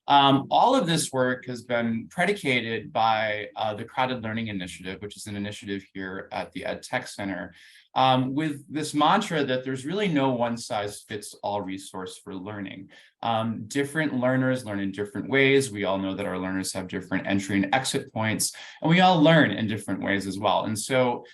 All of this work has been predicated by the Crowded Learning Initiative, which is an initiative here at the Ed Tech Center, with this mantra that there's really no one-size-fits-all resource for learning. Different learners learn in different ways. We all know that our learners have different entry and exit points, and we all learn in different ways as well. And so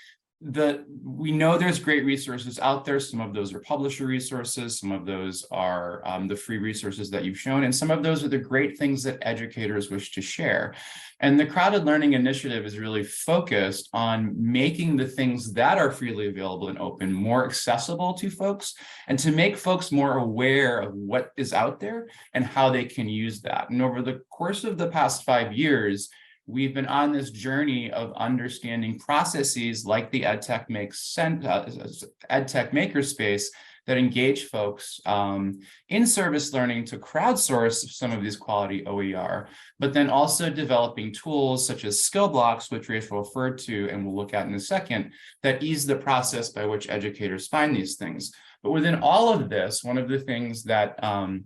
we know there's great resources out there. Some of those are publisher resources, some of those are the free resources that you've shown, and some of those are the great things that educators wish to share. And the Crowded Learning Initiative is really focused on making the things that are freely available and open more accessible to folks, and to make folks more aware of what is out there and how they can use that. And over the course of the past 5 years, we've been on this journey of understanding processes like the EdTech makerspace that engage folks in service learning to crowdsource some of these quality OER, but then also developing tools such as skill blocks, which Rachel referred to and we'll look at in a second, that ease the process by which educators find these things. But within all of this, one of the things that, and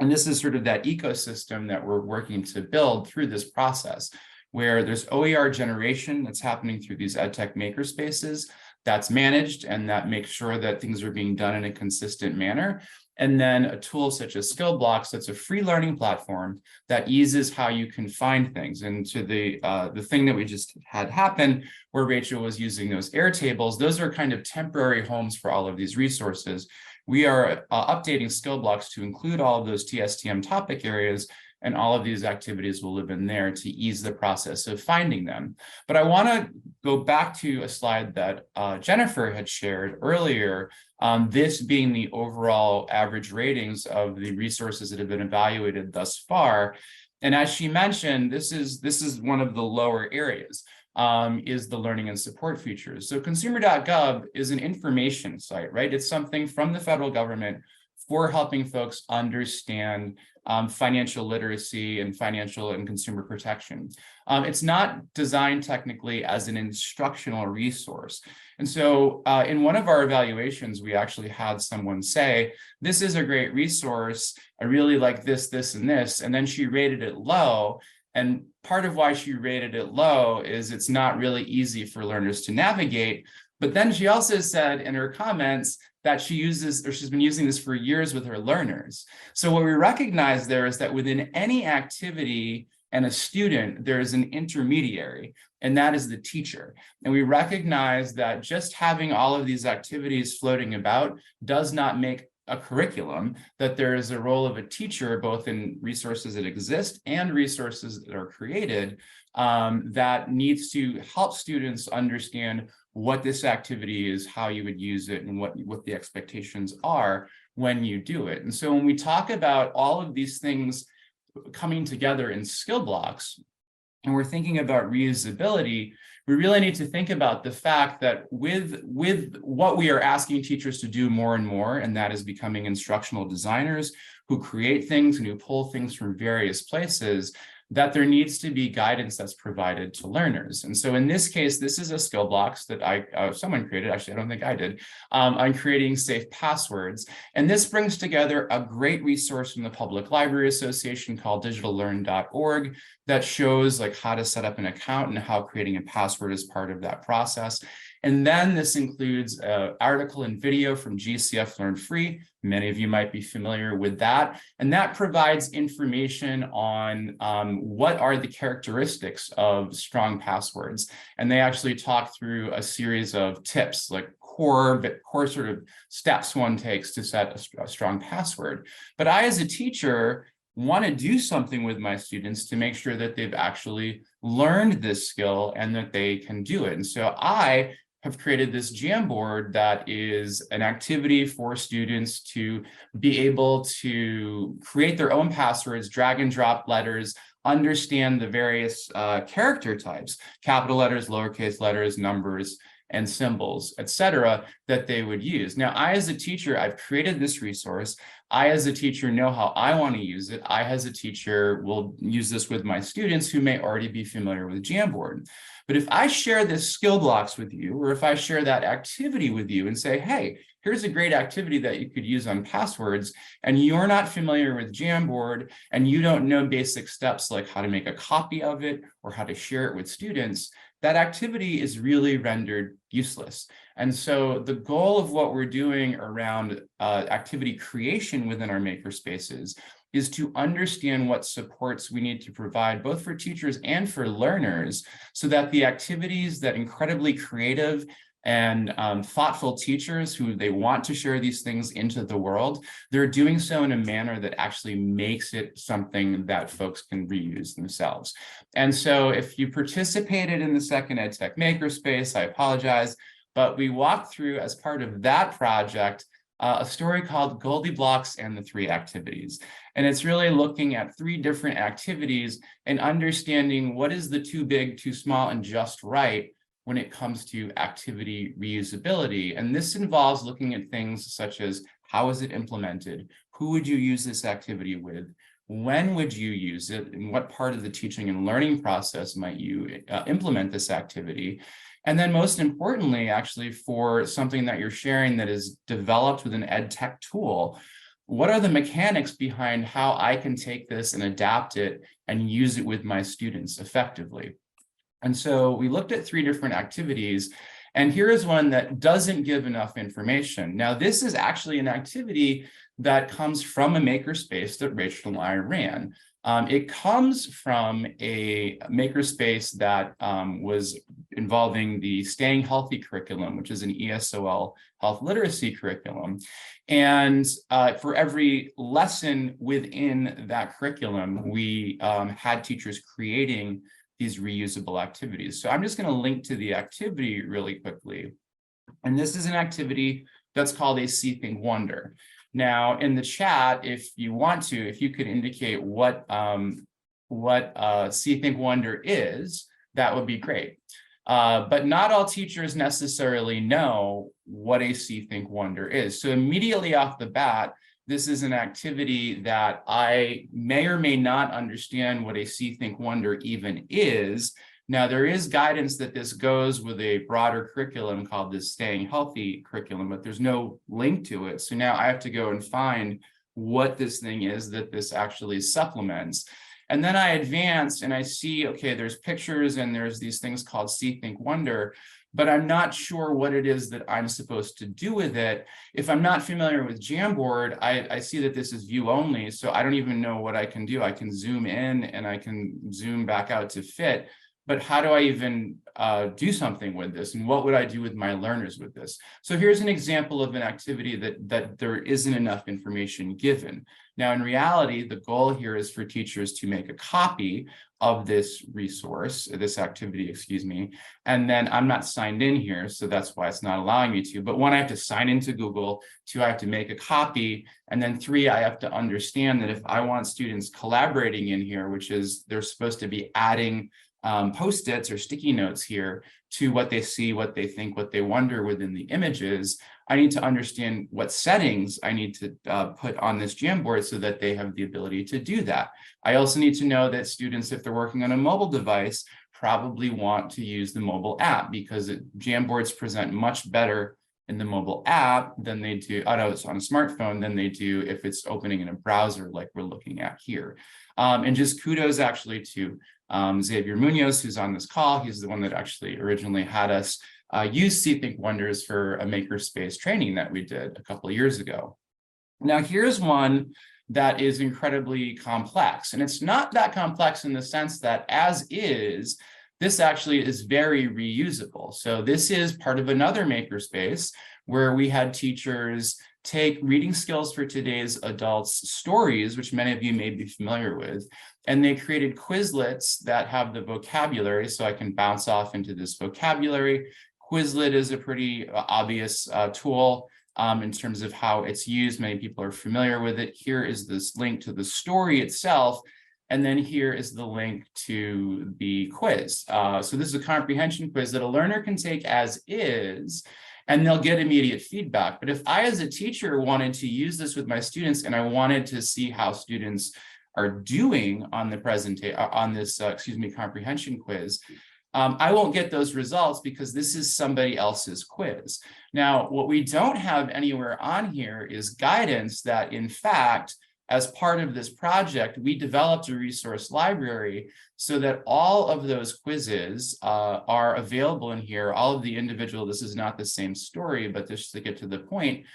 this is sort of that ecosystem that we're working to build through this process, where there's OER generation that's happening through these EdTech makerspaces that's managed and that makes sure that things are being done in a consistent manner. And then a tool such as Skill Blocks, that's a free learning platform that eases how you can find things. And to the thing that we just had happen, where Rachel was using those Airtables, those are kind of temporary homes for all of these resources. We are updating Skill Blocks to include all of those TSTM topic areas, and all of these activities will live in there to ease the process of finding them. But I want to go back to a slide that Jennifer had shared earlier, this being the overall average ratings of the resources that have been evaluated thus far. And as she mentioned, this is one of the lower areas, is the learning and support features. So consumer.gov is an information site, right? It's something from the federal government for helping folks understand financial literacy and financial and consumer protection. It's not designed technically as an instructional resource. And so in one of our evaluations, we actually had someone say, this is a great resource. I really like this, this, and this. And then she rated it low. And part of why she rated it low is it's not really easy for learners to navigate. But then she also said in her comments that she's been using this for years with her learners. So what we recognize there is that within any activity and a student, there is an intermediary, and that is the teacher. And we recognize that just having all of these activities floating about does not make a curriculum, that there is a role of a teacher, both in resources that exist and resources that are created, that needs to help students understand what this activity is, how you would use it, and what the expectations are when you do it. And so when we talk about all of these things coming together in skill blocks, and we're thinking about reusability, we really need to think about the fact that with what we are asking teachers to do more and more, and that is becoming instructional designers who create things and who pull things from various places, that there needs to be guidance that's provided to learners. And so in this case, this is a skill blocks that someone created, actually, I don't think I did, on creating safe passwords. And this brings together a great resource from the Public Library Association called digitallearn.org that shows like how to set up an account and how creating a password is part of that process. And then this includes an article and video from GCF Learn Free. Many of you might be familiar with that. And that provides information on what are the characteristics of strong passwords. And they actually talk through a series of tips, like core sort of steps one takes to set a strong password. But I, as a teacher, want to do something with my students to make sure that they've actually learned this skill and that they can do it. And so I have created this Jamboard that is an activity for students to be able to create their own passwords, drag and drop letters, understand the various character types, capital letters, lowercase letters, numbers, and symbols, etc., that they would use. Now, I, as a teacher, I've created this resource. I, as a teacher, know how I want to use it. I, as a teacher, will use this with my students who may already be familiar with Jamboard. But if I share this skill blocks with you, or if I share that activity with you and say, hey, here's a great activity that you could use on passwords, and you're not familiar with Jamboard, and you don't know basic steps like how to make a copy of it or how to share it with students, that activity is really rendered useless. And so the goal of what we're doing around activity creation within our makerspaces is to understand what supports we need to provide both for teachers and for learners, so that the activities that incredibly creative and thoughtful teachers who they want to share these things into the world, they're doing so in a manner that actually makes it something that folks can reuse themselves. And so if you participated in the second EdTech Makerspace, I apologize, but we walked through, as part of that project, a story called Goldilocks and the Three Activities. And it's really looking at 3 different activities and understanding what is the too big, too small, and just right when it comes to activity reusability. And this involves looking at things such as, how is it implemented? Who would you use this activity with? When would you use it? In what part of the teaching and learning process might you implement this activity? And then most importantly, actually, for something that you're sharing that is developed with an ed tech tool, what are the mechanics behind how I can take this and adapt it and use it with my students effectively? And so we looked at 3 different activities, and here is one that doesn't give enough information. Now, this is actually an activity that comes from a makerspace that Rachel and I ran. It comes from a makerspace that was involving the Staying Healthy curriculum, which is an ESOL health literacy curriculum. And for every lesson within that curriculum, we had teachers creating these reusable activities. So I'm just going to link to the activity really quickly. And this is an activity that's called a See, Think, Wonder. Now, in the chat, if you want to, if you could indicate what See, Think, Wonder is, that would be great. But not all teachers necessarily know what a See, Think, Wonder is. So immediately off the bat, this is an activity that I may or may not understand what a See, Think, Wonder even is. Now, there is guidance that this goes with a broader curriculum called the Staying Healthy curriculum, but there's no link to it. So now I have to go and find what this thing is that this actually supplements. And then I advance and I see, okay, there's pictures and there's these things called See, Think, Wonder, but I'm not sure what it is that I'm supposed to do with it. If I'm not familiar with Jamboard, I see that this is view only, so I don't even know what I can do. I can zoom in and I can zoom back out to fit, but how do I even do something with this? And what would I do with my learners with this? So here's an example of an activity that there isn't enough information given. Now, in reality, the goal here is for teachers to make a copy of this resource, this activity, excuse me, and then I'm not signed in here, so that's why it's not allowing me to. But 1, I have to sign into Google, 2, I have to make a copy, and then 3, I have to understand that if I want students collaborating in here, which is they're supposed to be adding Post-its or sticky notes here to what they see, what they think, what they wonder within the images, I need to understand what settings I need to put on this Jamboard so that they have the ability to do that. I also need to know that students, if they're working on a mobile device, probably want to use the mobile app, because Jamboards present much better in the mobile app than they do, it's on a smartphone, than they do if it's opening in a browser like we're looking at here. And just kudos actually to Xavier Munoz, who's on this call. He's the one that actually originally had us use See, Think, Wonders for a makerspace training that we did a couple of years ago. Now, here's one that is incredibly complex. And it's not that complex in the sense that, as is, this actually is very reusable. So this is part of another makerspace where we had teachers take Reading Skills for Today's Adults stories, which many of you may be familiar with, and they created Quizlets that have the vocabulary, so I can bounce off into this vocabulary. Quizlet is a pretty obvious tool in terms of how it's used. Many people are familiar with it. Here is this link to the story itself. And then here is the link to the quiz. So this is a comprehension quiz that a learner can take as is, and they'll get immediate feedback. But if I, as a teacher, wanted to use this with my students and I wanted to see how students are doing on the comprehension quiz, I won't get those results because this is somebody else's quiz. Now, what we don't have anywhere on here is guidance that, in fact, as part of this project, we developed a resource library so that all of those quizzes are available in here. All of the individual, this is not the same story, but just to get to the point,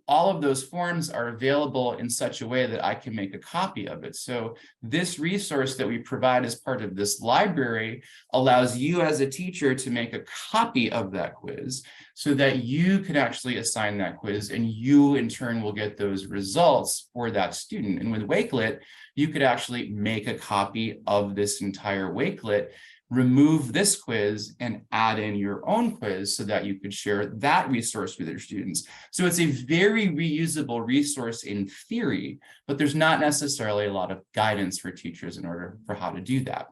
all of those forms are available in such a way that I can make a copy of it. So this resource that we provide as part of this library allows you as a teacher to make a copy of that quiz so that you can actually assign that quiz, and you in turn will get those results for that student. And with Wakelet, you could actually make a copy of this entire Wakelet, remove this quiz and add in your own quiz so that you could share that resource with your students. So it's a very reusable resource in theory, but there's not necessarily a lot of guidance for teachers in order for how to do that.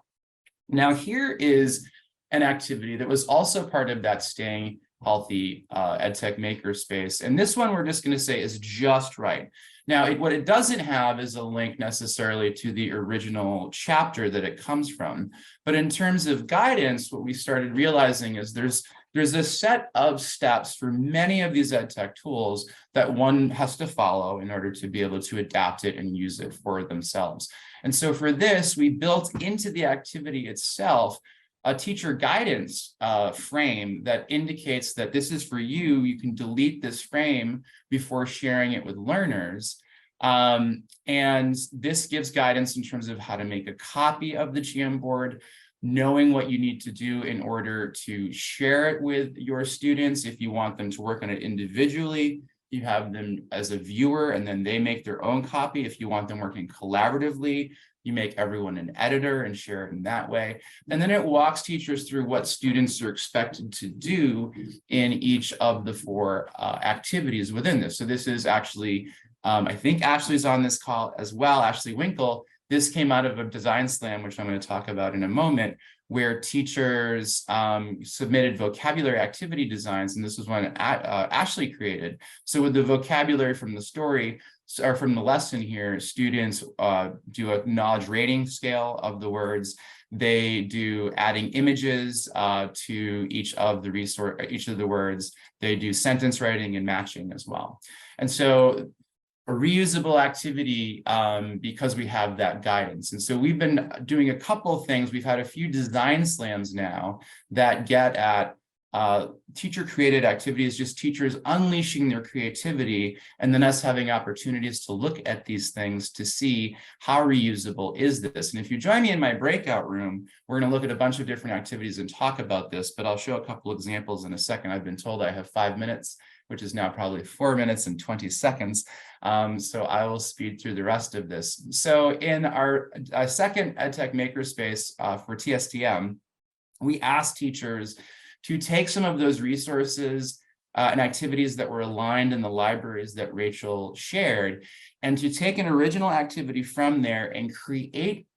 Now, here is an activity that was also part of that Staying Healthy EdTech makerspace. And this one we're just going to say is just right. Now, what it doesn't have is a link necessarily to the original chapter that it comes from. But in terms of guidance, what we started realizing is there's a set of steps for many of these EdTech tools that one has to follow in order to be able to adapt it and use it for themselves. And so for this, we built into the activity itself a teacher guidance frame that indicates that this is for you. You can delete this frame before sharing it with learners. And this gives guidance in terms of how to make a copy of the Jamboard, knowing what you need to do in order to share it with your students. If you want them to work on it individually, you have them as a viewer and then they make their own copy. If you want them working collaboratively, you make everyone an editor and share it in that way. And then it walks teachers through what students are expected to do in each of the 4 activities within this. So this is actually, I think Ashley's on this call as well, Ashley Winkle. This came out of a design slam, which I'm going to talk about in a moment, where teachers submitted vocabulary activity designs. And this was one Ashley created. So with the vocabulary from the story, or from the lesson here, students do a knowledge rating scale of the words. They do adding images to each of the words. They do sentence writing and matching as well. And so a reusable activity because we have that guidance. And so we've been doing a couple of things. We've had a few design slams now that get at teacher created activities, just teachers unleashing their creativity, and then us having opportunities to look at these things to see how reusable is this. And if you join me in my breakout room, we're going to look at a bunch of different activities and talk about this, but I'll show a couple examples in a second. I've been told I have 5 minutes, which is now probably 4 minutes and 20 seconds. So I will speed through the rest of this. So in our second EdTech makerspace for TSTM, we asked teachers to take some of those resources and activities that were aligned in the libraries that Rachel shared, and to take an original activity from there and create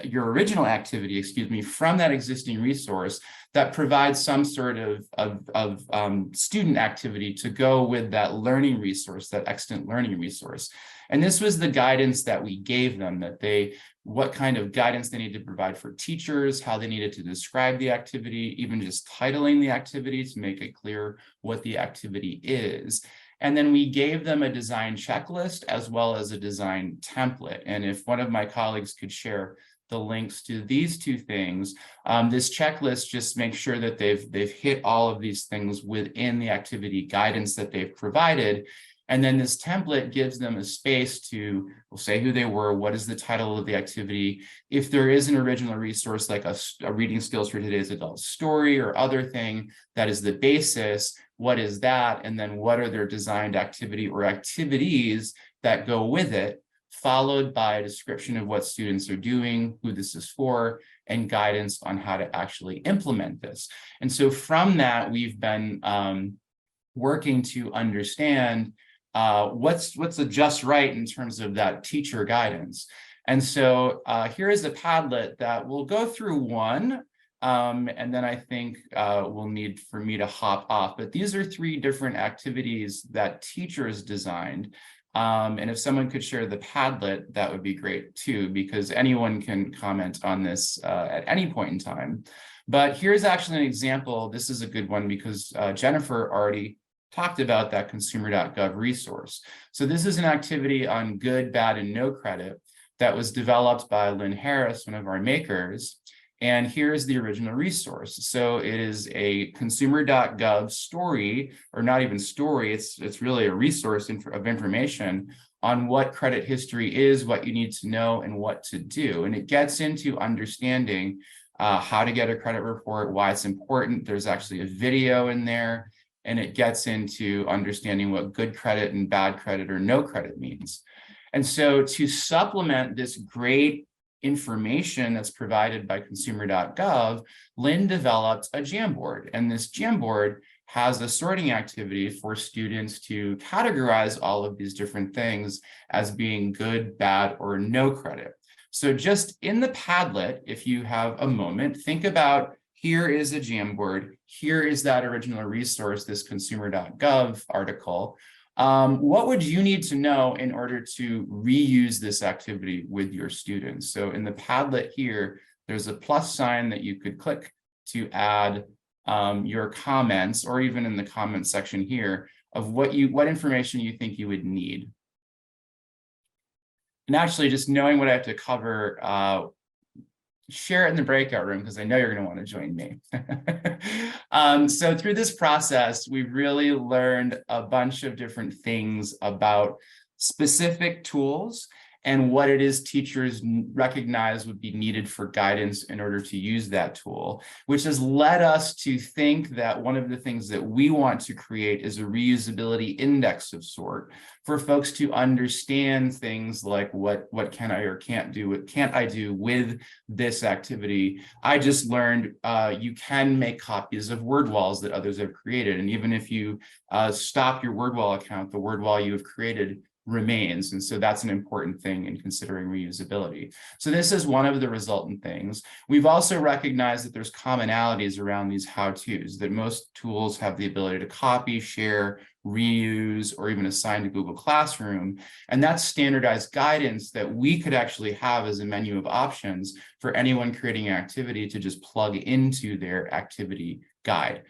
your original activity, from that existing resource that provides some sort of student activity to go with that learning resource, that extant learning resource. And this was the guidance that we gave them, what kind of guidance they need to provide for teachers, how they needed to describe the activity, even just titling the activity to make it clear what the activity is. And then we gave them a design checklist as well as a design template. And if one of my colleagues could share the links to these 2 things, this checklist just makes sure that they've hit all of these things within the activity guidance that they've provided. And then this template gives them a space to say who they were, what is the title of the activity. If there is an original resource like a reading skills for today's adult story or other thing that is the basis, what is that? And then what are their designed activity or activities that go with it, followed by a description of what students are doing, who this is for, and guidance on how to actually implement this. And so from that, we've been working to understand what's the just right in terms of that teacher guidance. And so here is a Padlet that will go through one, and then I think we'll need for me to hop off. But these are 3 different activities that teachers designed. And if someone could share the Padlet, that would be great too, because anyone can comment on this at any point in time. But here's actually an example. This is a good one because Jennifer already talked about that consumer.gov resource. So this is an activity on good, bad, and no credit that was developed by Lynn Harris, one of our makers. And here's the original resource. So it is a consumer.gov story, or not even story, it's really a resource of information on what credit history is, what you need to know, and what to do. And it gets into understanding how to get a credit report, why it's important. There's actually a video in there, and it gets into understanding what good credit and bad credit or no credit means. And so to supplement this great information that's provided by consumer.gov, Lynn developed a Jamboard. And this Jamboard has a sorting activity for students to categorize all of these different things as being good, bad, or no credit. So just in the Padlet, if you have a moment, think about, here is a Jamboard, here is that original resource, this consumer.gov article. What would you need to know in order to reuse this activity with your students? So in the Padlet here, there's a plus sign that you could click to add your comments, or even in the comment section here, of what information you think you would need. And actually, just knowing what I have to cover, share it in the breakout room, because I know you're going to want to join me. So through this process, we've really learned a bunch of different things about specific tools and what it is teachers recognize would be needed for guidance in order to use that tool, which has led us to think that one of the things that we want to create is a reusability index of sort for folks to understand things like what can I or can't do, what can't I do with this activity. I just learned you can make copies of word walls that others have created. And even if you stop your word wall account, the word wall you have created remains. And so that's an important thing in considering reusability. So this is one of the resultant things. We've also recognized that there's commonalities around these how-tos, that most tools have the ability to copy, share, reuse, or even assign to Google Classroom. And that's standardized guidance that we could actually have as a menu of options for anyone creating an activity to just plug into their activity guide.